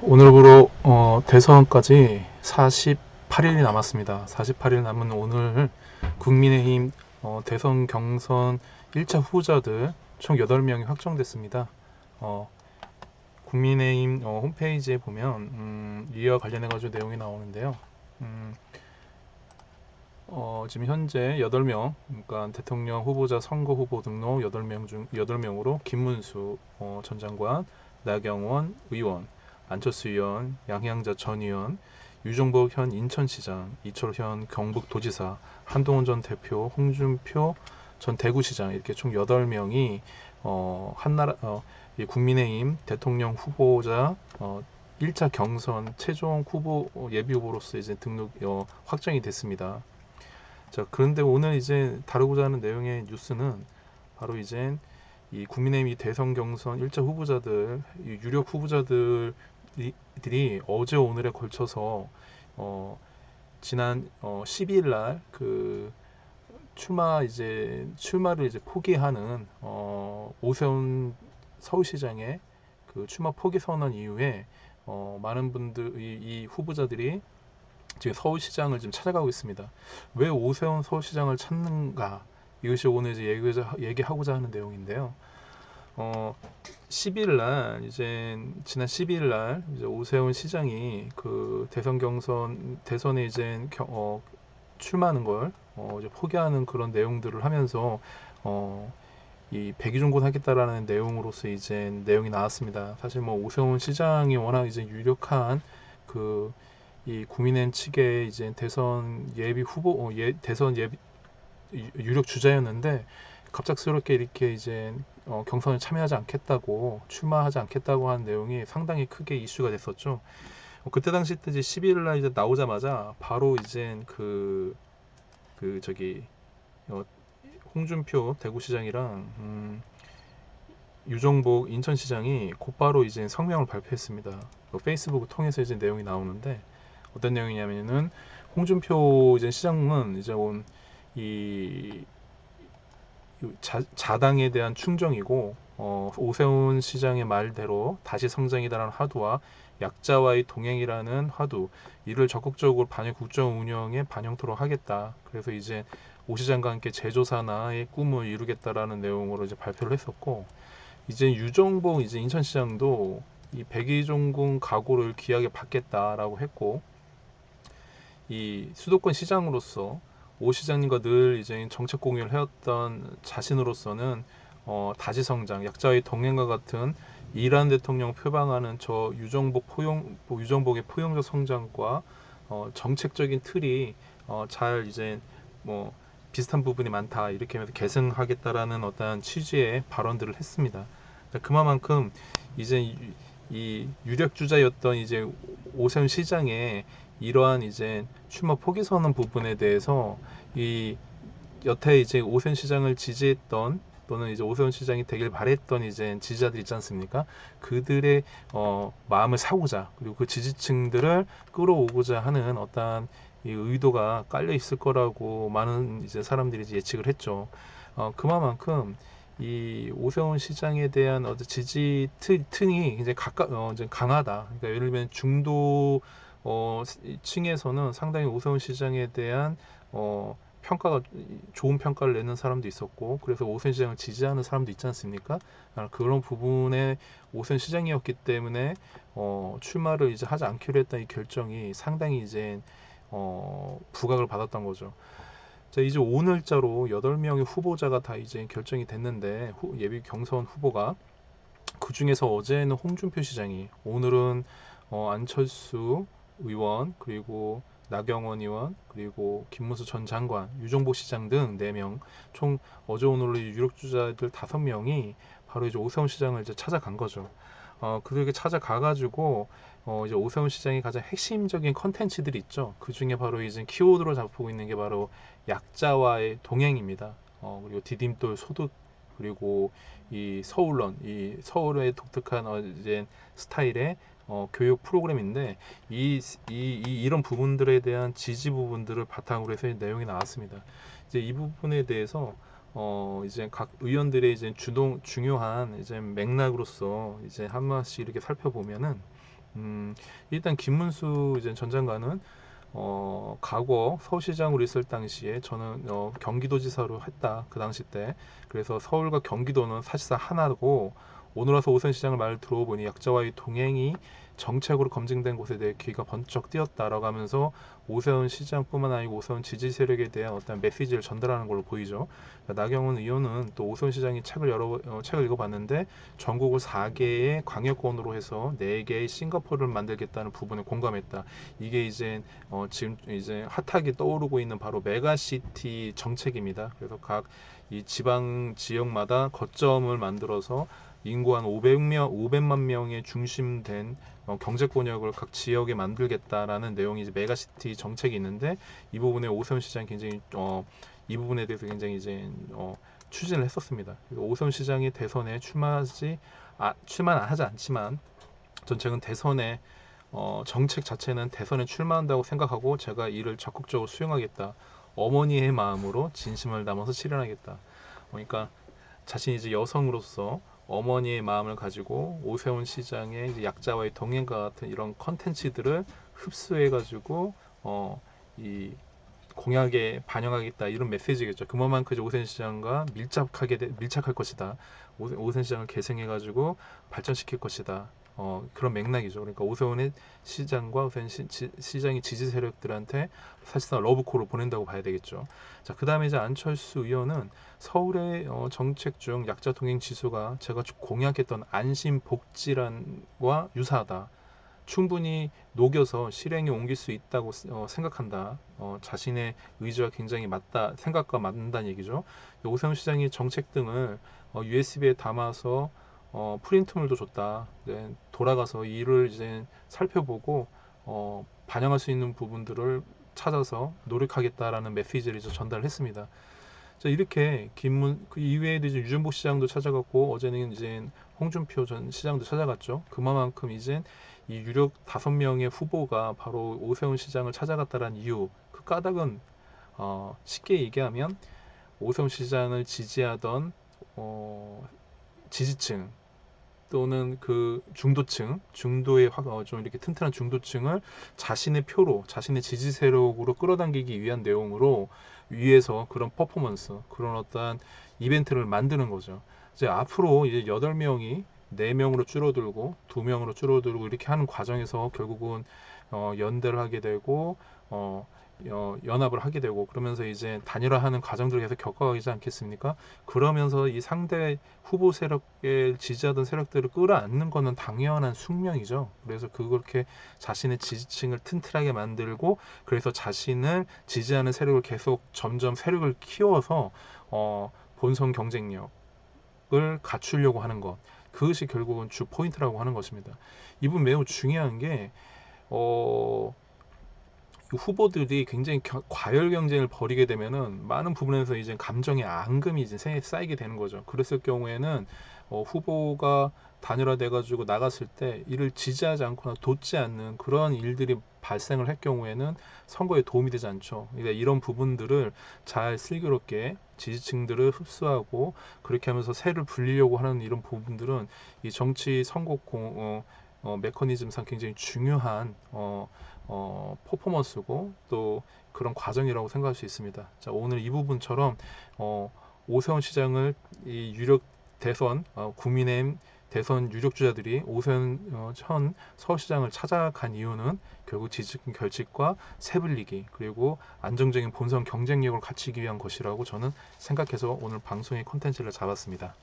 오늘부로 대선까지 48일이 남았습니다. 48일 남은 오늘 국민의힘 대선 경선 1차 후보자들 총 8명이 확정됐습니다. 어, 국민의힘 홈페이지에 보면 이와 관련해 가지고 내용이 나오는데요. 음, 지금 현재 8명, 그러니까 대통령 후보자 선거 후보 등록 8명 중 8명으로 김문수 전 장관, 나경원 의원, 안철수 의원, 양향자 전 의원, 유정복 현 인천시장, 이철 현 경북도지사, 한동훈 전 대표, 홍준표 전 대구시장 이렇게 총 8명이 한나라 이 국민의힘 대통령 후보자 1차 경선 최종 후보 예비 후보로서 이제 등록 확정이 됐습니다. 자, 그런데 오늘 이제 다루고자 하는 내용의 뉴스는 바로 이제 이 국민의힘 이 대선 경선 1차 후보자들, 이 유력 후보자들이 어제 오늘에 걸쳐서 지난 12일 날그 출마를 이제 포기하는 오세훈 서울시장의 그 출마 포기 선언 이후에 많은 분들 이 후보자들이 지금 서울시장을 지금 찾아가고 있습니다. 왜 오세훈 서울시장을 찾는가? 이것이 오늘 이제 얘기하고자 하는 내용인데요. 10일 날 이제 지난 12일 날 이제 오세훈 시장이 그 대선에 이제 출마하는 걸 이제 포기하는 그런 내용들을 하면서 이 백의종군 하겠다라는 내용으로서 이제 내용이 나왔습니다. 사실 뭐 오세훈 시장이 워낙 이제 유력한 그 이 국민의힘 측의 이제 대선 예비 후보 대선 예비 유력 주자였는데 갑작스럽게 이렇게 이제 경선에 참여하지 않겠다고 출마하지 않겠다고 한 내용이 상당히 크게 이슈가 됐었죠. 그때 당시 때 이제 12일 날 이제 나오자마자 바로 이제 그 저기 어, 홍준표 대구시장이랑 유정복 인천시장이 곧바로 이제 성명을 발표했습니다. 페이스북을 통해서 이제 내용이 나오는데 어떤 내용이냐면은 홍준표 이제 시장은 이제 온이 자당에 대한 충정이고 오세훈 시장의 말대로 다시 성장이다라는 화두와 약자와의 동행이라는 화두 이를 적극적으로 반영 국정 운영에 반영토록 하겠다. 그래서 이제 오 시장과 함께 제조사나의 꿈을 이루겠다라는 내용으로 이제 발표를 했었고 이제 유정복 이제 인천시장도 이 백의종군 각오를 귀하게 받겠다라고 했고 이 수도권 시장으로서 오 시장님과 늘 이제 정책 공유를 해왔던 자신으로서는 다시성장, 약자의 동행과 같은 이란 대통령 표방하는 유정복의 포용적 성장과 정책적인 틀이 잘 이제 뭐 비슷한 부분이 많다 이렇게 하면서 계승하겠다라는 어떤 취지의 발언들을 했습니다. 그만큼 이제 이 유력 주자였던 이제 오세훈 시장의 이러한 이제 출마 포기 선언 부분에 대해서 이 여태 이제 오세훈 시장을 지지했던 또는 이제 오세훈 시장이 되길 바랬던 이제 지지자들 있지 않습니까? 그들의 마음을 사고자 그리고 그 지지층들을 끌어오고자 하는 어떠한 이 의도가 깔려 있을 거라고 많은 이제 사람들이 이제 예측을 했죠. 그만큼 이 오세훈 시장에 대한 어떤 지지 튼이 이제 이제 강하다. 그러니까 예를 들면 중도 층에서는 상당히 오세훈 시장에 대한 평가가 좋은 평가를 내는 사람도 있었고 그래서 오세훈 시장을 지지하는 사람도 있지 않습니까? 그런 부분에 오세훈 시장이었기 때문에 출마를 이제 하지 않기로 했던 이 결정이 상당히 이제 부각을 받았던 거죠. 자, 이제 오늘자로 8명의 후보자가 다 이제 결정이 됐는데 예비 경선 후보가 그 중에서 어제는 홍준표 시장이 오늘은 안철수 의원 그리고 나경원 의원 그리고 김문수 전 장관 유정복 시장 등 4명 총 어제 오늘로 유력 주자들 5명이 바로 이제 오세훈 시장을 이제 찾아간 거죠. 그렇게 찾아가 가지고 이제 오세훈 시장이 가장 핵심적인 컨텐츠들이 있죠. 그 중에 바로 이제 키워드로 잡고 있는 게 바로 약자와의 동행입니다. 그리고 디딤돌 소득 그리고 이 서울론 이 서울의 독특한 이제 스타일의 교육 프로그램인데 이런 부분들에 대한 지지 부분들을 바탕으로 해서 내용이 나왔습니다. 이제 이 부분에 대해서 이제 각 의원들의 이제 중요한 이제 맥락으로서 이제 한 번씩 이렇게 살펴보면은 음, 일단 김문수 이제 전 장관은 과거 서울시장으로 있을 당시에 저는 경기도지사로 했다. 그 당시 때. 그래서 서울과 경기도는 사실상 하나고 오늘 와서 오세훈 시장을 말 들어보니 약자와의 동행이 정책으로 검증된 곳에 대해 귀가 번쩍 뜨였다라고 하면서 오세훈 시장뿐만 아니고 오세훈 지지 세력에 대한 어떤 메시지를 전달하는 걸로 보이죠. 나경원 의원은 또 오세훈 시장이 책을 읽어봤는데 전국을 4개의 광역권으로 해서 4개의 싱가포르를 만들겠다는 부분에 공감했다. 이게 이제 지금 이제 핫하게 떠오르고 있는 바로 메가시티 정책입니다. 그래서 각 이 지방 지역마다 거점을 만들어서 인구 한 500만 명의 중심된 경제권역을 각 지역에 만들겠다라는 내용이 이제 메가시티 정책이 있는데 이 부분에 오세훈 시장이 굉장히 이 부분에 대해서 굉장히 이제 추진을 했었습니다. 오세훈 시장이 대선에 출마는 하지 않지만 전 최근 대선에 정책 자체는 대선에 출마한다고 생각하고 제가 이를 적극적으로 수용하겠다. 어머니의 마음으로 진심을 담아서 실현하겠다. 그러니까 자신이 이제 여성으로서 어머니의 마음을 가지고 오세훈 시장의 이제 약자와의 동행과 같은 이런 컨텐츠들을 흡수해가지고 이 공약에 반영하겠다 이런 메시지겠죠. 그만큼 이제 오세훈 시장과 밀착할 것이다. 오세훈 시장을 계승해가지고 발전시킬 것이다. 그런 맥락이죠. 그러니까 오세훈의 시장과 오세훈 시장의 지지 세력들한테 사실상 러브콜을 보낸다고 봐야 되겠죠. 자, 그 다음에 이제 안철수 의원은 서울의 정책 중 약자 동행 지수가 제가 공약했던 안심복지란과 유사하다. 충분히 녹여서 실행에 옮길 수 있다고 생각한다. 자신의 의지와 굉장히 생각과 맞는다는 얘기죠. 오세훈 시장이 정책 등을 USB에 담아서 프린트물도 줬다. 네, 돌아가서 이를 이제 살펴보고 반영할 수 있는 부분들을 찾아서 노력하겠다라는 메시지를 이제 전달했습니다. 자, 이렇게 그 이외에도 이제 유준복 시장도 찾아갔고 어제는 이제 홍준표 전 시장도 찾아갔죠. 그만큼 이제 이 유력 5명의 후보가 바로 오세훈 시장을 찾아갔다는 이유, 그 까닭은 쉽게 얘기하면 오세훈 시장을 지지하던 지지층 또는 그 중도의 좀 이렇게 튼튼한 중도층을 자신의 표로, 자신의 지지 세력으로 끌어당기기 위한 내용으로 위에서 그런 퍼포먼스, 그런 어떠한 이벤트를 만드는 거죠. 이제 앞으로 이제 8명이 4명으로 줄어들고 2명으로 줄어들고 이렇게 하는 과정에서 결국은 연대를 하게 되고 연합을 하게 되고 그러면서 이제 단일화하는 과정들을 계속 겪어가지 않겠습니까? 그러면서 이 상대 후보 세력에 지지하던 세력들을 끌어안는 거는 당연한 숙명이죠. 그래서 그렇게 자신의 지지층을 튼튼하게 만들고 그래서 자신을 지지하는 세력을 계속 점점 세력을 키워서 본선 경쟁력을 갖추려고 하는 것. 그것이 결국은 주 포인트라고 하는 것입니다. 이 부분 매우 중요한 게 후보들이 굉장히 과열 경쟁을 벌이게 되면은 많은 부분에서 이제 감정의 앙금이 이제 쌓이게 되는 거죠. 그랬을 경우에는 후보가 단일화돼 가지고 나갔을 때 이를 지지하지 않거나 돕지 않는 그런 일들이 발생을 할 경우에는 선거에 도움이 되지 않죠. 그러니까 이런 부분들을 잘 슬기롭게 지지층들을 흡수하고 그렇게 하면서 세를 불리려고 하는 이런 부분들은 이 정치 선거공 메커니즘상 굉장히 중요한 퍼포먼스고 또 그런 과정이라고 생각할 수 있습니다. 자, 오늘 이 부분처럼 오세훈 시장을 이 유력 대선 국민의힘 대선 유력 주자들이 오세훈 현 서울시장을 찾아간 이유는 결국 지지층 결집과 세불리기 그리고 안정적인 본선 경쟁력을 갖추기 위한 것이라고 저는 생각해서 오늘 방송의 콘텐츠를 잡았습니다.